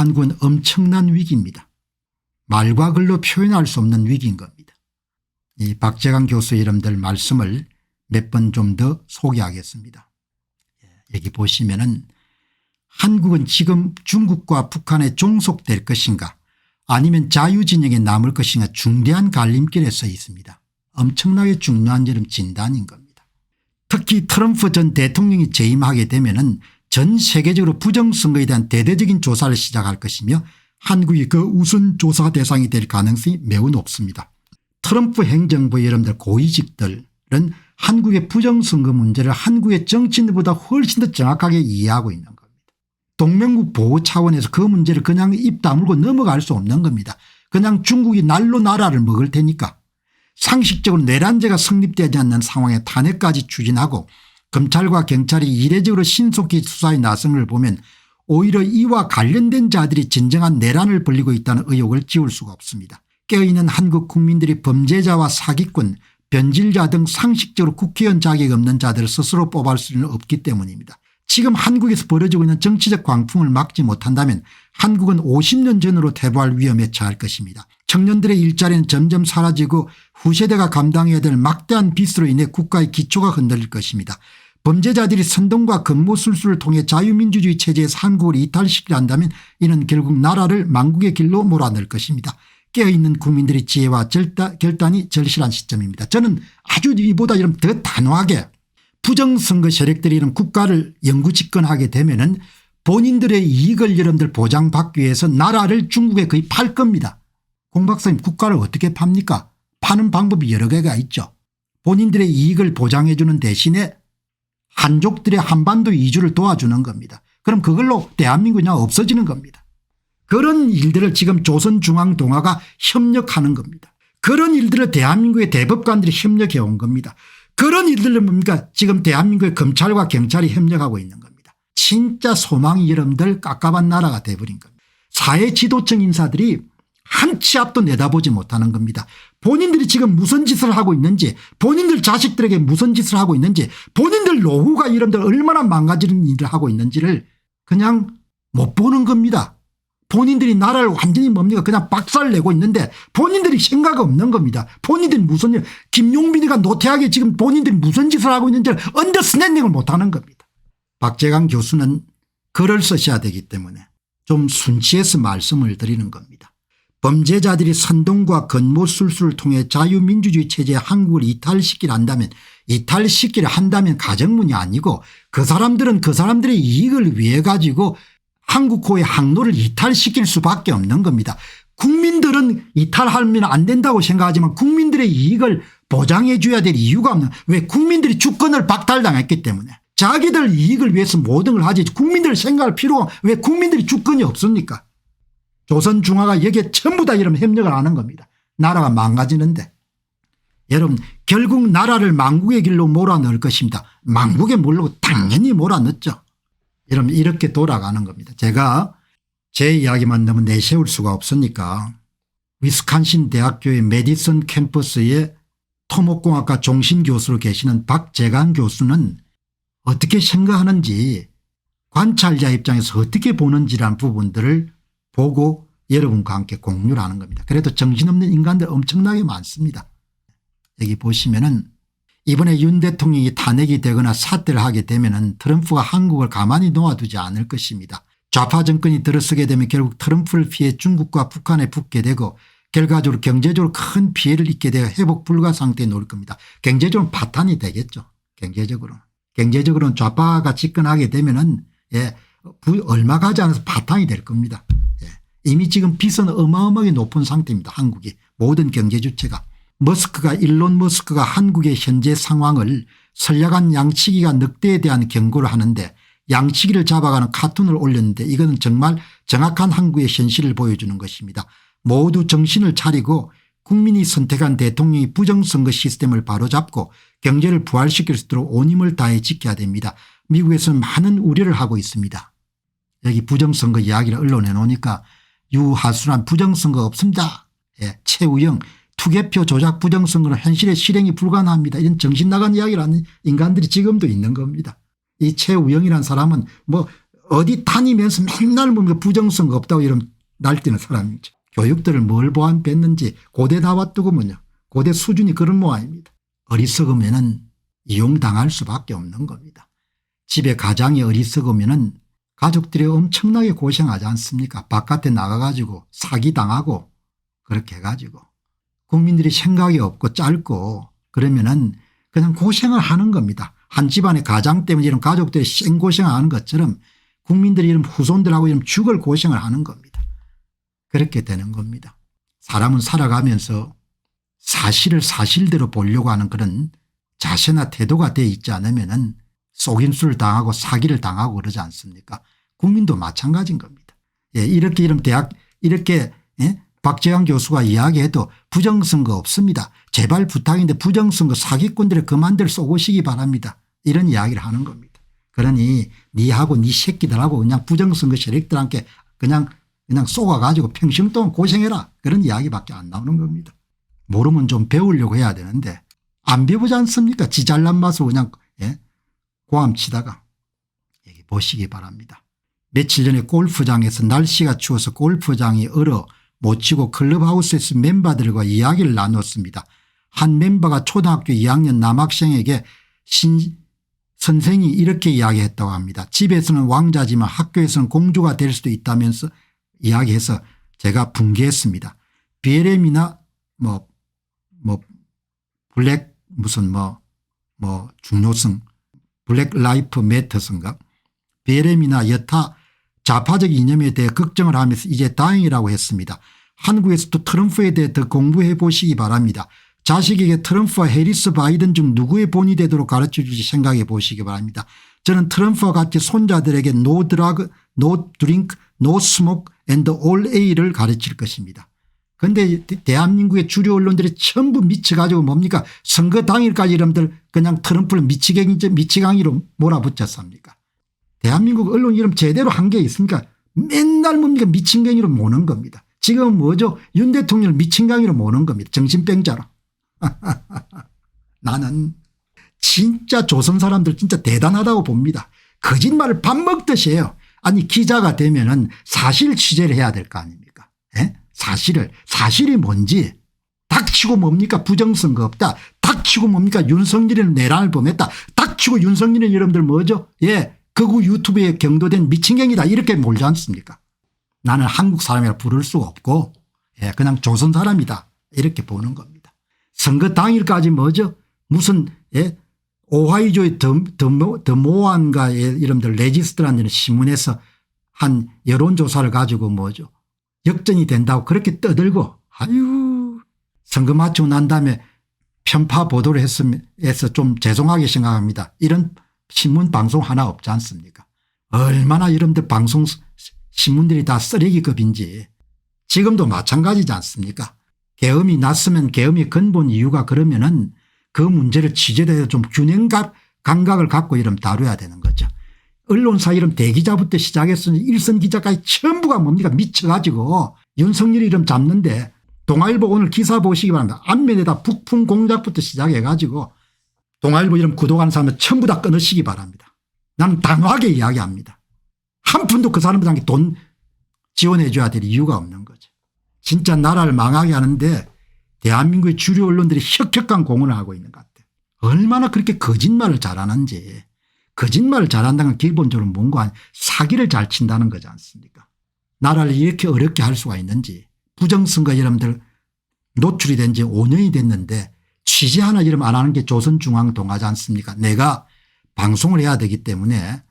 한국은 엄청난 위기입니다. 말과 글로 표현할 수 없는 위기인 겁니다. 이 박재강 교수 여러분들 말씀을 몇 번 좀 더 소개하겠습니다. 여기 보시면은 한국은 지금 중국과 북한에 종속될 것인가 아니면 자유진영에 남을 것인가 중대한 갈림길에 서 있습니다. 엄청나게 중요한 진단인 겁니다. 특히 트럼프 전 대통령이 재임하게 되면은 전 세계적으로 부정선거에 대한 대대적인 조사를 시작할 것이며 한국이 그 우선 조사 대상이 될 가능성이 매우 높습니다. 트럼프 행정부 여러분들 고위직들은 한국의 부정선거 문제를 한국의 정치인들보다 훨씬 더 정확하게 이해하고 있는 겁니다. 동맹국 보호 차원에서 그 문제를 그냥 입 다물고 넘어갈 수 없는 겁니다. 그냥 중국이 날로 나라를 먹을 테니까 상식적으로 내란죄가 성립되지 않는 상황에 탄핵까지 추진하고 검찰과 경찰이 이례적으로 신속히 수사에 나선 걸 보면 오히려 이와 관련된 자들이 진정한 내란을 벌이고 있다는 의혹을 지울 수가 없습니다. 깨어있는 한국 국민들이 범죄자와 사기꾼 변질자 등 상식적으로 국회의원 자격 없는 자들을 스스로 뽑을 수는 없기 때문입니다. 지금 한국에서 벌어지고 있는 정치적 광풍을 막지 못한다면 한국은 50년 전으로 퇴보할 위험에 처할 것입니다. 청년들의 일자리는 점점 사라지고 후세대가 감당해야 될 막대한 빚으로 인해 국가의 기초가 흔들릴 것입니다. 범죄자들이 선동과 근무술수를 통해 자유민주주의 체제에서 한국을 이탈시키려 한다면 이는 결국 나라를 망국의 길로 몰아넣을 것입니다. 깨어있는 국민들의 지혜와 결단이 절실한 시점입니다. 저는 아주 이보다 이런 더 단호하게 부정선거 세력들이 이런 국가를 영구 집권하게 되면은 본인들의 이익을 여러분들 보장받기 위해서 나라를 중국에 거의 팔 겁니다. 공 박사님 국가를 어떻게 팝니까? 파는 방법이 여러 개가 있죠. 본인들의 이익을 보장해 주는 대신에 한족들의 한반도 이주를 도와주는 겁니다. 그럼 그걸로 대한민국이 그냥 없어지는 겁니다. 그런 일들을 지금 조선중앙동아가 협력하는 겁니다. 그런 일들을 대한민국의 대법관들이 협력해 온 겁니다. 그런 일들을 뭡니까 지금 대한민국의 검찰과 경찰이 협력하고 있는 겁니다. 진짜 소망이 여러분들 깝깝한 나라가 돼버린 겁니다. 사회 지도층 인사들이 한 치 앞도 내다보지 못하는 겁니다. 본인들이 지금 무슨 짓을 하고 있는지 본인들 자식들에게 무슨 짓을 하고 있는지 본인들 노후가 여러분들 얼마나 망가지는 일을 하고 있는지를 그냥 못 보는 겁니다. 본인들이 나라를 완전히 뭡니까 그냥 박살내고 있는데 본인들이 생각 없는 겁니다. 본인들이 무슨 일 김용민이가 노태하게 지금 본인들이 무슨 짓을 하고 있는지를 언더스탠딩을 못하는 겁니다. 박재강 교수는 글을 쓰셔야 되기 때문에 좀 순치해서 말씀을 드리는 겁니다. 범죄자들이 선동과 건모술수를 통해 자유민주주의 체제의 한국을 이탈시키려 한다면 가정문이 아니고 그 사람들은 그 사람들의 이익을 위해 가지고 한국호의 항로를 이탈시킬 수밖에 없는 겁니다. 국민들은 이탈하면 안 된다고 생각하지만 국민들의 이익을 보장해 줘야 될 이유가 없는 왜 국민들이 주권을 박탈당했기 때문에 자기들 이익을 위해서 모든 걸 하지 국민들 생각할 필요가 왜 국민들이 주권이 없습니까? 조선중화가 여기에 전부 다 이런 협력을 하는 겁니다. 나라가 망가지는데 여러분 결국 나라를 망국의 길로 몰아넣을 것입니다. 망국에 몰고 당연히 몰아넣죠. 여러분 이렇게 돌아가는 겁니다. 제가 제 이야기만 너무 내세울 수가 없으니까 위스콘신 대학교의 메디슨 캠퍼스의 토목공학과 종신교수로 계시는 박재강 교수는 어떻게 생각하는지 관찰자 입장에서 어떻게 보는지라는 부분들을 보고 여러분과 함께 공유를 하는 겁니다. 그래도 정신없는 인간들 엄청나게 많습니다. 여기 보시면은 이번에 윤 대통령이 탄핵이 되거나 사퇴를 하게 되면은 트럼프가 한국을 가만히 놓아두지 않을 것입니다. 좌파 정권이 들어서게 되면 결국 트럼프를 피해 중국과 북한에 붙게 되고 결과적으로 경제적으로 큰 피해를 입게 되어 회복 불가 상태에 놓을 겁니다. 경제적으로 파탄이 되겠죠. 경제적으로는 좌파가 집권하게 되면은 얼마 가지 않아서 파탄이 될 겁니다. 이미 지금 빚은 어마어마하게 높은 상태입니다. 한국이 모든 경제 주체가. 일론 머스크가 한국의 현재 상황을 선량한 양치기가 늑대에 대한 경고를 하는데 양치기를 잡아가는 카툰을 올렸는데 이거는 정말 정확한 한국의 현실을 보여주는 것입니다. 모두 정신을 차리고 국민이 선택한 대통령이 부정선거 시스템을 바로잡고 경제를 부활시킬 수 있도록 온 힘을 다해 지켜야 됩니다. 미국에서는 많은 우려를 하고 있습니다. 여기 부정선거 이야기를 언론에 놓으니까 유하수란 부정선거 없습니다. 최우영 투개표 조작 부정선거는 현실의 실행이 불가능합니다. 이런 정신 나간 이야기를 하는 인간들이 지금도 있는 겁니다. 이 최우영이라는 사람은 뭐 어디 다니면서 맨날 뭐 부정선거 없다고 이런 날뛰는 사람이죠. 교육들을 뭘 보완했는지 고대 나왔더구먼요. 고대 수준이 그런 모양입니다. 어리석으면은 이용당할 수밖에 없는 겁니다. 집에 가장이 어리석으면은 가족들이 엄청나게 고생하지 않습니까? 바깥에 나가가지고 사기당하고 그렇게 해가지고 국민들이 생각이 없고 짧고 그러면은 그냥 고생을 하는 겁니다. 한 집안의 가장 때문에 이런 가족들이 생고생하는 것처럼 국민들이 이런 후손들하고 이런 죽을 고생을 하는 겁니다. 그렇게 되는 겁니다. 사람은 살아가면서 사실을 사실대로 보려고 하는 그런 자세나 태도가 돼 있지 않으면은 속임수를 당하고 사기를 당하고 그러지 않습니까? 국민도 마찬가지인 겁니다. 예, 이렇게 이런 대학 이렇게 박재강 교수가 이야기해도 부정선거 없습니다. 제발 부탁인데 부정선거 사기꾼들의 그만들 쏘고시기 바랍니다. 이런 이야기를 하는 겁니다. 그러니 니하고 니 새끼들하고 그냥 부정선거 세력들한테 그냥 쏘아가지고 평생 동안 고생해라. 그런 이야기밖에 안 나오는 겁니다. 모르면 좀 배우려고 해야 되는데 안 배우지 않습니까? 지 잘난 맛으로 그냥 고함치다가 여기 보시기 바랍니다. 며칠 전에 골프장에서 날씨가 추워서 골프장이 얼어 못 치고 클럽하우스에서 멤버들과 이야기를 나눴습니다. 한 멤버가 초등학교 2학년 남학생에게 선생이 이렇게 이야기했다고 합니다. 집에서는 왕자지만 학교에서는 공주가 될 수도 있다면서 이야기해서 제가 붕괴했습니다. BLM이나 블랙 무슨 중요성 블랙 라이프 매터스인가 BLM이나 여타 좌파적 이념에 대해 걱정을 하면서 이제 다행이라고 했습니다. 한국에서도 트럼프에 대해 더 공부해 보시기 바랍니다. 자식에게 트럼프와 해리스 바이든 중 누구의 본이 되도록 가르쳐 주지 생각해 보시기 바랍니다. 저는 트럼프와 같이 손자들에게 노 드라그, 노 드링크, 노 스모크 앤드 올 A를 가르칠 것입니다. 그런데 대한민국의 주류 언론들이 전부 미쳐가지고 뭡니까 선거 당일까지 이름들 그냥 트럼프를 미치광이로 몰아붙였습니까. 대한민국 언론 이름 제대로 한 게 있습니까. 맨날 뭡니까 미친갱이로 모는 겁니다. 지금 뭐죠 윤 대통령을 미친갱이로 모는 겁니다. 정신병자로. 나는 진짜 조선 사람들 진짜 대단하다고 봅니다. 거짓말을 밥 먹듯이 해요. 아니 기자가 되면은 사실 취재를 해야 될 거 아닙니까. 사실이 뭔지 닥치고 뭡니까 부정선거 없다. 닥치고 뭡니까 윤석열이는 내란을 범했다. 닥치고 윤석열은 여러분들 뭐죠. 극우 유튜브에 경도된 미친갱이다 이렇게 몰지 않습니까. 나는 한국 사람이라 부를 수가 없고 그냥 조선 사람이다 이렇게 보는 겁니다. 선거 당일까지 뭐죠 무슨 오하이주의 더모안가의 이름들 레지스트라는 신문에서 한 여론조사를 가지고 뭐죠 역전이 된다고 그렇게 떠들고 아유 선거 마치고 난 다음에 편파 보도를 해서 좀 죄송하게 생각합니다. 이런 신문 방송 하나 없지 않습니까. 얼마나 여러분들 방송 신문들이 다 쓰레기급인지 지금도 마찬가지지 않습니까. 계엄이 났으면 계엄의 근본 이유가 그러면은 그 문제를 취재대에서 좀 균형 감각을 갖고 이름 다뤄야 되는 거죠. 언론사 이름 대기자부터 시작해서 일선 기자까지 전부가 뭡니까 미쳐가지고 윤석열 이름 잡는데 동아일보 오늘 기사 보시기 바랍니다. 앞면에다 북풍 공작부터 시작해가지고 동아일보 이름 구독하는 사람은 전부 다 끊으시기 바랍니다. 나는 단호하게 이야기합니다. 한 푼도 그 사람들한테 돈 지원해 줘야 될 이유가 없는 거죠. 진짜 나라를 망하게 하는데 대한민국의 주류 언론들이 혁혁한 공헌을 하고 있는 것 같아요. 얼마나 그렇게 거짓말을 잘하는지. 거짓말을 잘한다는 건 기본적으로 뭔가 사기를 잘 친다는 거지 않습니까. 나라를 이렇게 어렵게 할 수가 있는지 부정선거 여러분들 노출이 된 지 5년이 됐는데 취재 하나 이름 안 하는 게 조선중앙동아지 않습니까. 내가 방송을 해야 되기 때문에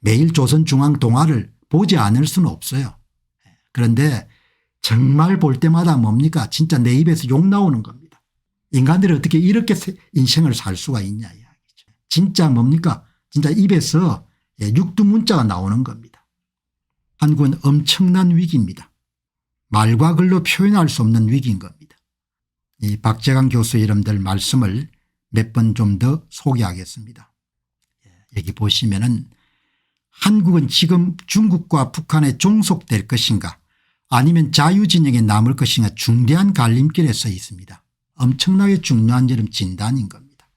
매일 조선중앙동아를 보지 않을 수는 없어요. 그런데 정말 볼 때마다 뭡니까 진짜 내 입에서 욕 나오는 겁니다. 인간들이 어떻게 이렇게 인생을 살 수가 있냐 이야기죠. 진짜 뭡니까 진짜 입에서 육두문자가 나오는 겁니다. 한국은 엄청난 위기입니다. 말과 글로 표현할 수 없는 위기인 겁니다. 이 박재강 교수 이름들 말씀을 몇 번 좀 더 소개하겠습니다. 여기 보시면은 한국은 지금 중국과 북한에 종속될 것인가 아니면 자유진영에 남을 것인가 중대한 갈림길에 서 있습니다. 엄청나게 중요한 진단인 겁니다.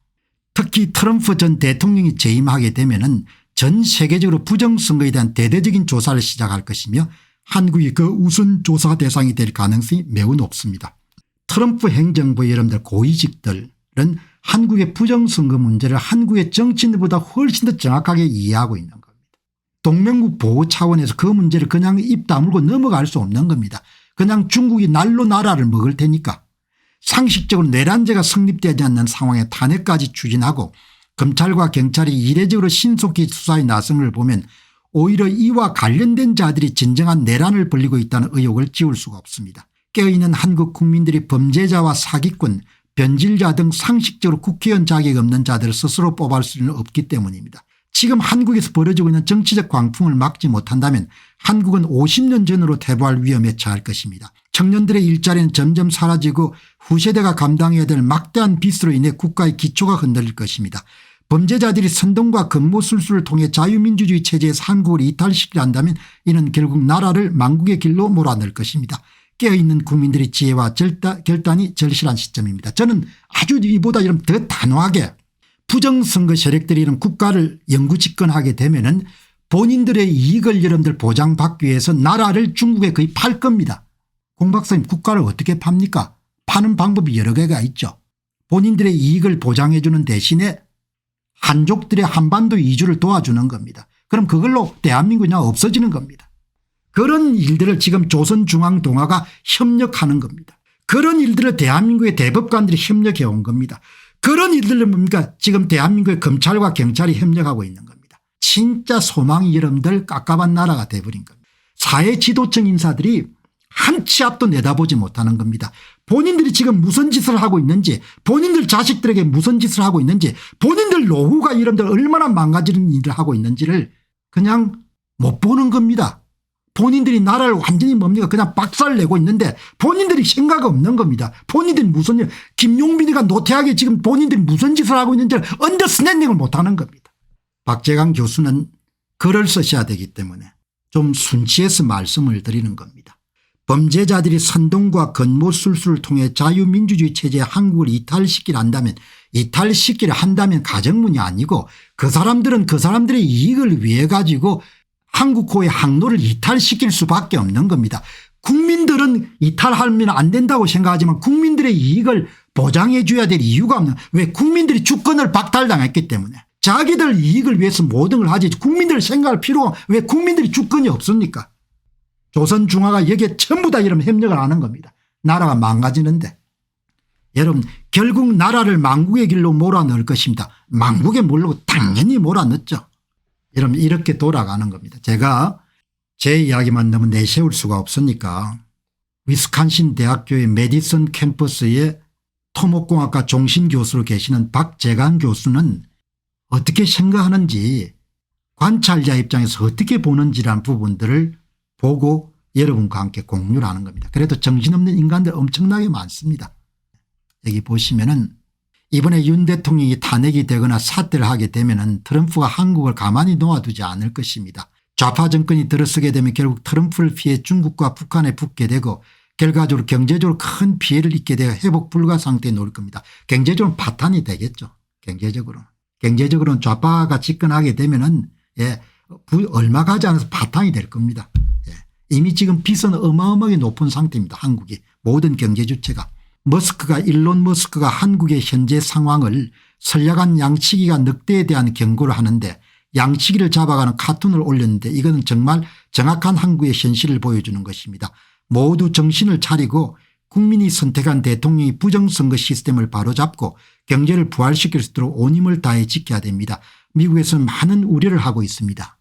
특히 트럼프 전 대통령이 재임하게 되면은 전 세계적으로 부정선거에 대한 대대적인 조사를 시작할 것이며 한국이 그 우선 조사 대상이 될 가능성이 매우 높습니다. 트럼프 행정부의 여러분들 고위직들은 한국의 부정선거 문제를 한국의 정치인들보다 훨씬 더 정확하게 이해하고 있는 겁니다. 동맹국 보호 차원에서 그 문제를 그냥 입 다물고 넘어갈 수 없는 겁니다. 그냥 중국이 날로 나라를 먹을 테니까. 상식적으로 내란죄가 성립되지 않는 상황에 탄핵까지 추진하고 검찰과 경찰이 이례적으로 신속히 수사에 나선 걸 보면 오히려 이와 관련된 자들이 진정한 내란을 벌이고 있다는 의혹을 지울 수가 없습니다. 깨어있는 한국 국민들이 범죄자와 사기꾼, 변질자 등 상식적으로 국회의원 자격 없는 자들을 스스로 뽑을 수는 없기 때문입니다. 지금 한국에서 벌어지고 있는 정치적 광풍을 막지 못한다면 한국은 50년 전으로 퇴보할 위험에 처할 것입니다. 청년들의 일자리는 점점 사라지고 후세대가 감당해야 될 막대한 빚으로 인해 국가의 기초가 흔들릴 것입니다. 범죄자들이 선동과 근무술수를 통해 자유민주주의 체제에서 한국을 이탈시키려 한다면 이는 결국 나라를 망국의 길로 몰아넣을 것입니다. 깨어있는 국민들의 지혜와 결단이 절실한 시점입니다. 저는 아주 이보다 이런 더 단호하게 부정선거 세력들이 이런 국가를 영구 집권하게 되면은 본인들의 이익을 여러분들 보장받기 위해서 나라를 중국에 거의 팔 겁니다. 공 박사님 국가를 어떻게 팝니까? 파는 방법이 여러 개가 있죠. 본인들의 이익을 보장해 주는 대신에 한족들의 한반도 이주를 도와주는 겁니다. 그럼 그걸로 대한민국이 그냥 없어지는 겁니다. 그런 일들을 지금 조선중앙동아가 협력하는 겁니다. 그런 일들을 대한민국의 대법관들이 협력해 온 겁니다. 그런 일들을 뭡니까? 지금 대한민국의 검찰과 경찰이 협력하고 있는 겁니다. 진짜 소망이 여러분들 깝깝한 나라가 돼버린 겁니다. 사회 지도층 인사들이 한 치 앞도 내다보지 못하는 겁니다. 본인들이 지금 무슨 짓을 하고 있는지, 본인들 자식들에게 무슨 짓을 하고 있는지, 본인들 노후가 여러분들 얼마나 망가지는 일을 하고 있는지를 그냥 못 보는 겁니다. 본인들이 나라를 완전히 뭡니까 그냥 박살 내고 있는데 본인들이 생각 없는 겁니다. 본인들이 무슨 일, 김용민이가 노태하게 지금 본인들이 무슨 짓을 하고 있는지를 언더스탠딩을 못하는 겁니다. 박재강 교수는 글을 쓰셔야 되기 때문에 좀 순치해서 말씀을 드리는 겁니다. 범죄자들이 선동과 건모술수를 통해 자유민주주의 체제의 한국을 이탈시키려 한다면 가정문이 아니고 그 사람들은 그 사람들의 이익을 위해 가지고 한국호의 항로를 이탈시킬 수밖에 없는 겁니다. 국민들은 이탈하면 안 된다고 생각하지만 국민들의 이익을 보장해 줘야 될 이유가 없는, 왜? 국민들이 주권을 박탈당했기 때문에 자기들 이익을 위해서 모든 걸 하지 국민들 생각할 필요가, 왜 국민들이 주권이 없습니까? 조선중화가 여기에 전부 다 이런 협력을 하는 겁니다. 나라가 망가지는데. 여러분 결국 나라를 망국의 길로 몰아넣을 것입니다. 망국에 모르고 당연히 몰아넣죠. 여러분 이렇게 돌아가는 겁니다. 제가 제 이야기만 너무 내세울 수가 없으니까 위스콘신 대학교의 메디슨 캠퍼스의 토목공학과 종신교수로 계시는 박재강 교수는 어떻게 생각하는지, 관찰자 입장에서 어떻게 보는지라는 부분들을 보고 여러분과 함께 공유를 하는 겁니다. 그래도 정신없는 인간들 엄청나게 많습니다. 여기 보시면은 이번에 윤 대통령이 탄핵이 되거나 사퇴를 하게 되면은 트럼프가 한국을 가만히 놓아두지 않을 것입니다. 좌파 정권이 들어서게 되면 결국 트럼프를 피해 중국과 북한에 붙게 되고 결과적으로 경제적으로 큰 피해를 입게 되어 회복 불가 상태에 놓을 겁니다. 경제적으로는 파탄이 되겠죠. 경제적으로는 좌파가 집권하게 되면은 얼마 가지 않아서 파탄이 될 겁니다. 이미 지금 빚은 어마어마하게 높은 상태입니다. 한국이 모든 경제 주체가. 일론 머스크가 한국의 현재 상황을 선량한 양치기가 늑대에 대한 경고를 하는데 양치기를 잡아가는 카툰을 올렸는데 이거는 정말 정확한 한국의 현실을 보여주는 것입니다. 모두 정신을 차리고 국민이 선택한 대통령이 부정선거 시스템을 바로잡고 경제를 부활시킬 수 있도록 온 힘을 다해 지켜야 됩니다. 미국에서는 많은 우려를 하고 있습니다.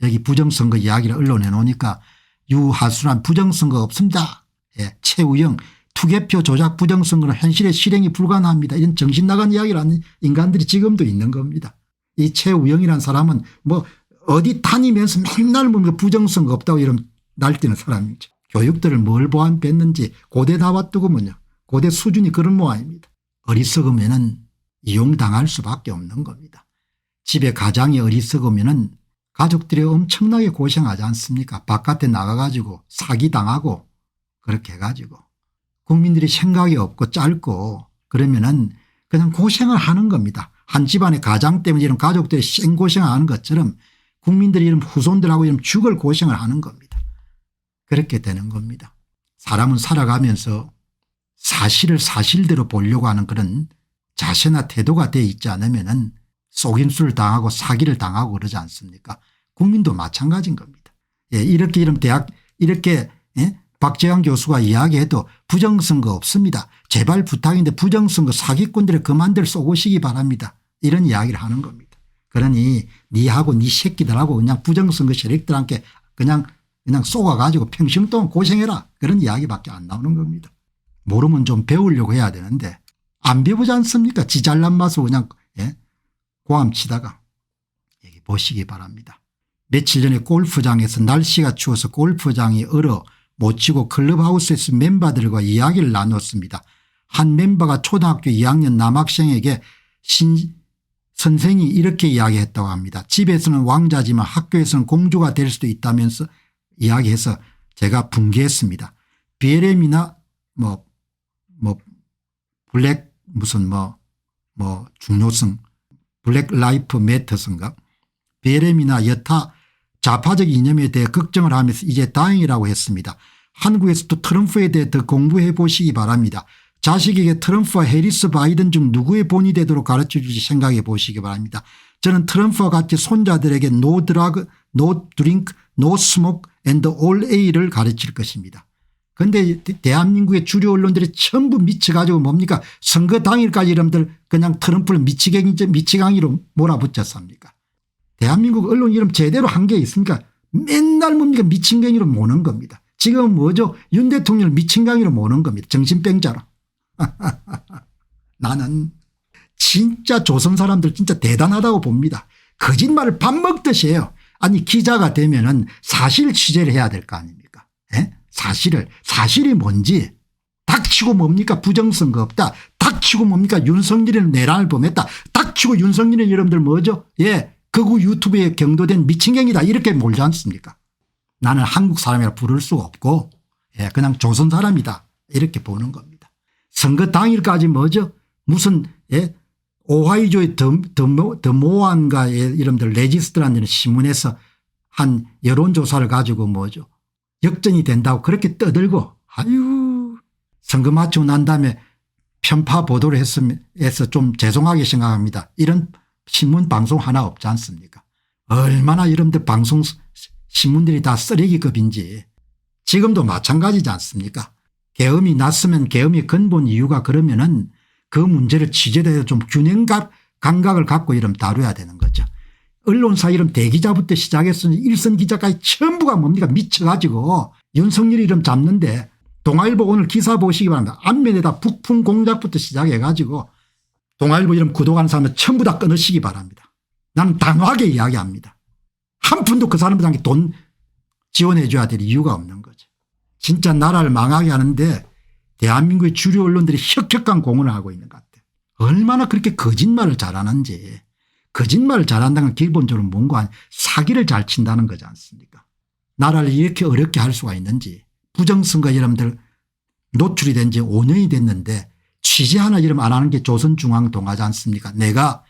여기 부정선거 이야기를 언론에 놓으니까 유하수란 부정선거 없습니다. 최우영 투개표 조작 부정선거는 현실의 실행이 불가능합니다. 이런 정신 나간 이야기를 하는 인간들이 지금도 있는 겁니다. 이 최우영이라는 사람은 뭐 어디 다니면서 맨날 뭐 부정선거 없다고 이런 날뛰는 사람이죠. 교육들을 뭘 보완했는지 고대 나왔더구먼요. 고대 수준이 그런 모양입니다. 어리석으면은 이용당할 수밖에 없는 겁니다. 집에 가장이 어리석으면은 가족들이 엄청나게 고생하지 않습니까? 바깥에 나가가지고 사기당하고 그렇게 해가지고 국민들이 생각이 없고 짧고 그러면은 그냥 고생을 하는 겁니다. 한 집안의 가장 때문에 이런 가족들이 생고생하는 것처럼 국민들이 이런 후손들하고 이런 죽을 고생을 하는 겁니다. 그렇게 되는 겁니다. 사람은 살아가면서 사실을 사실대로 보려고 하는 그런 자세나 태도가 되어 있지 않으면은 속임수를 당하고 사기를 당하고 그러지 않습니까? 국민도 마찬가지인 겁니다. 예, 이렇게 이런 대학 이렇게 예? 박재강 교수가 이야기해도 부정선거 없습니다. 제발 부탁인데 부정선거 사기꾼들을 그만들 쏘고시기 바랍니다. 이런 이야기를 하는 겁니다. 그러니 니하고 니 새끼들하고 그냥 부정선거 세력들한테 그냥 쏘아가지고 평생 동안 고생해라. 그런 이야기밖에 안 나오는 겁니다. 모르면 좀 배우려고 해야 되는데 안 배우지 않습니까? 지 잘난 맛으로 그냥 예? 고함 치다가 여기 보시기 바랍니다. 며칠 전에 골프장에서 날씨가 추워서 골프장이 얼어 못 치고 클럽하우스에서 멤버들과 이야기를 나눴습니다. 한 멤버가 초등학교 2학년 남학생에게 선생이 이렇게 이야기했다고 합니다. 집에서는 왕자지만 학교에서는 공주가 될 수도 있다면서 이야기해서 제가 붕괴했습니다. BLM이나 블랙 무슨 중요성 블랙 라이프 매터스인가 BLM이나 여타 좌파적 이념에 대해 걱정을 하면서 이제 다행이라고 했습니다. 한국에서도 트럼프에 대해 더 공부해 보시기 바랍니다. 자식에게 트럼프와 해리스 바이든 중 누구의 본이 되도록 가르쳐주지 생각해 보시기 바랍니다. 저는 트럼프와 같이 손자들에게 노 드라그, 노 드링크, 노 스모크 앤드 올 A를 가르칠 것입니다. 그런데 대한민국의 주류 언론들이 전부 미쳐가지고 뭡니까 선거 당일까지 이름들 그냥 트럼프를 미치광이로 몰아붙였습니까. 대한민국 언론 이름 제대로 한 게 있습니까. 맨날 뭡니까 미친갱이로 모는 겁니다. 지금 뭐죠 윤 대통령을 미친광이로 모는 겁니다. 정신병자로. 나는 진짜 조선 사람들 진짜 대단하다고 봅니다. 거짓말을 밥 먹듯이 해요. 아니 기자가 되면은 사실 취재를 해야 될 거 아닙니까. 에? 사실이 뭔지 닥치고 뭡니까 부정선거 없다. 닥치고 뭡니까 윤석열이는 내란을 범했다. 닥치고 윤석열은 여러분들 뭐죠. 예, 극우 유튜브에 경도된 미친경이다 이렇게 몰지 않습니까. 나는 한국 사람이라 부를 수가 없고 예, 그냥 조선 사람이다 이렇게 보는 겁니다. 선거 당일까지 뭐죠 무슨 예, 오하이주의 더모안가의 이름들 레지스트라는 신문에서 한 여론조사를 가지고 뭐죠 역전이 된다고 그렇게 떠들고 아유 선거 마치고 난 다음에 편파 보도를 해서 좀 죄송하게 생각합니다. 이런 신문 방송 하나 없지 않습니까. 얼마나 여러분들 방송 신문들이 다 쓰레기급인지 지금도 마찬가지지 않습니까. 계엄이 났으면 계엄의 근본 이유가 그러면은 그 문제를 취재대에서 좀 균형 감각을 갖고 이름 다뤄야 되는 거죠. 언론사 이름 대기자부터 시작해서 일선 기자까지 전부가 뭡니까 미쳐가지고 윤석열 이름 잡는데 동아일보 오늘 기사 보시기 바랍니다. 앞면에다 북풍 공작부터 시작해가지고 동아일보 이름 구독하는 사람은 전부 다 끊으시기 바랍니다. 나는 단호하게 이야기합니다. 한 푼도 그 사람들한테 돈 지원해 줘야 될 이유가 없는 거죠. 진짜 나라를 망하게 하는데 대한민국의 주류 언론들이 혁혁한 공헌을 하고 있는 것 같아요. 얼마나 그렇게 거짓말을 잘하는지. 거짓말을 잘한다는 건 기본적으로 뭔가 사기를 잘 친다는 거지 않습니까. 나라를 이렇게 어렵게 할 수가 있는지 부정선거 여러분들 노출이 된 지 5년이 됐는데 취재 하나 이름 안 하는 게 조선중앙동아지 않습니까. 내가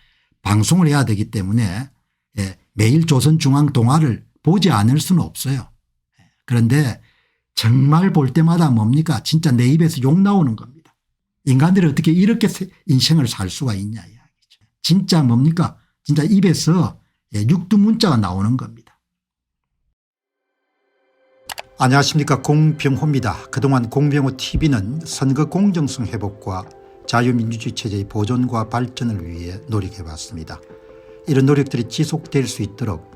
방송을 해야 되기 때문에 예, 매일 조선중앙동아를 보지 않을 수는 없어요. 그런데 정말 볼 때마다 뭡니까 진짜 내 입에서 욕 나오는 겁니다. 인간들이 어떻게 이렇게 인생을 살 수가 있냐 이야기죠. 진짜 뭡니까 진짜 입에서 육두문자가 나오는 겁니다. 안녕하십니까 공병호입니다. 그동안 공병호 TV는 선거 공정성 회복과 자유민주주의 체제의 보존과 발전을 위해 노력해왔습니다. 이런 노력들이 지속될 수 있도록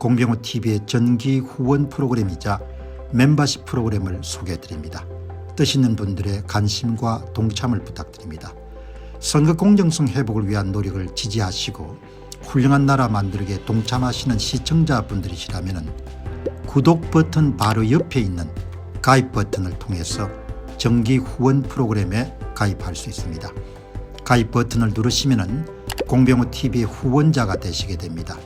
공병호 TV의 정기 후원 프로그램이자 멤버십 프로그램을 소개해드립니다. 뜻 있는 분들의 관심과 동참을 부탁드립니다. 선거 공정성 회복을 위한 노력을 지지하시고 훌륭한 나라 만들기에 동참하시는 시청자분들이시라면 구독 버튼 바로 옆에 있는 가입 버튼을 통해서 정기 후원 프로그램에 가입할 수 있습니다. 가입 버튼을 누르시면 공병호 TV의 후원자가 되시게 됩니다.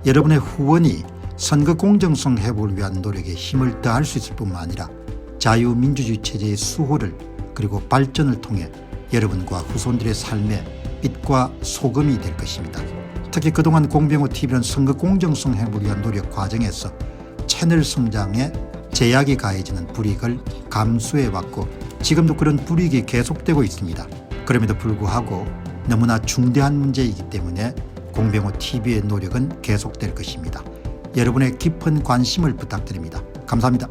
여러분의 후원이 선거 공정성 회복을 위한 노력에 힘을 더할 수 있을 뿐만 아니라 자유민주주의 체제의 수호를 그리고 발전을 통해 여러분과 후손들의 삶에 빛과 소금이 될 것입니다. 특히 그동안 공병호TV는 선거 공정성 행보를 위한 노력 과정에서 채널 성장에 제약이 가해지는 불이익을 감수해왔고 지금도 그런 불이익이 계속되고 있습니다. 그럼에도 불구하고 너무나 중대한 문제이기 때문에 공병호TV의 노력은 계속될 것입니다. 여러분의 깊은 관심을 부탁드립니다. 감사합니다.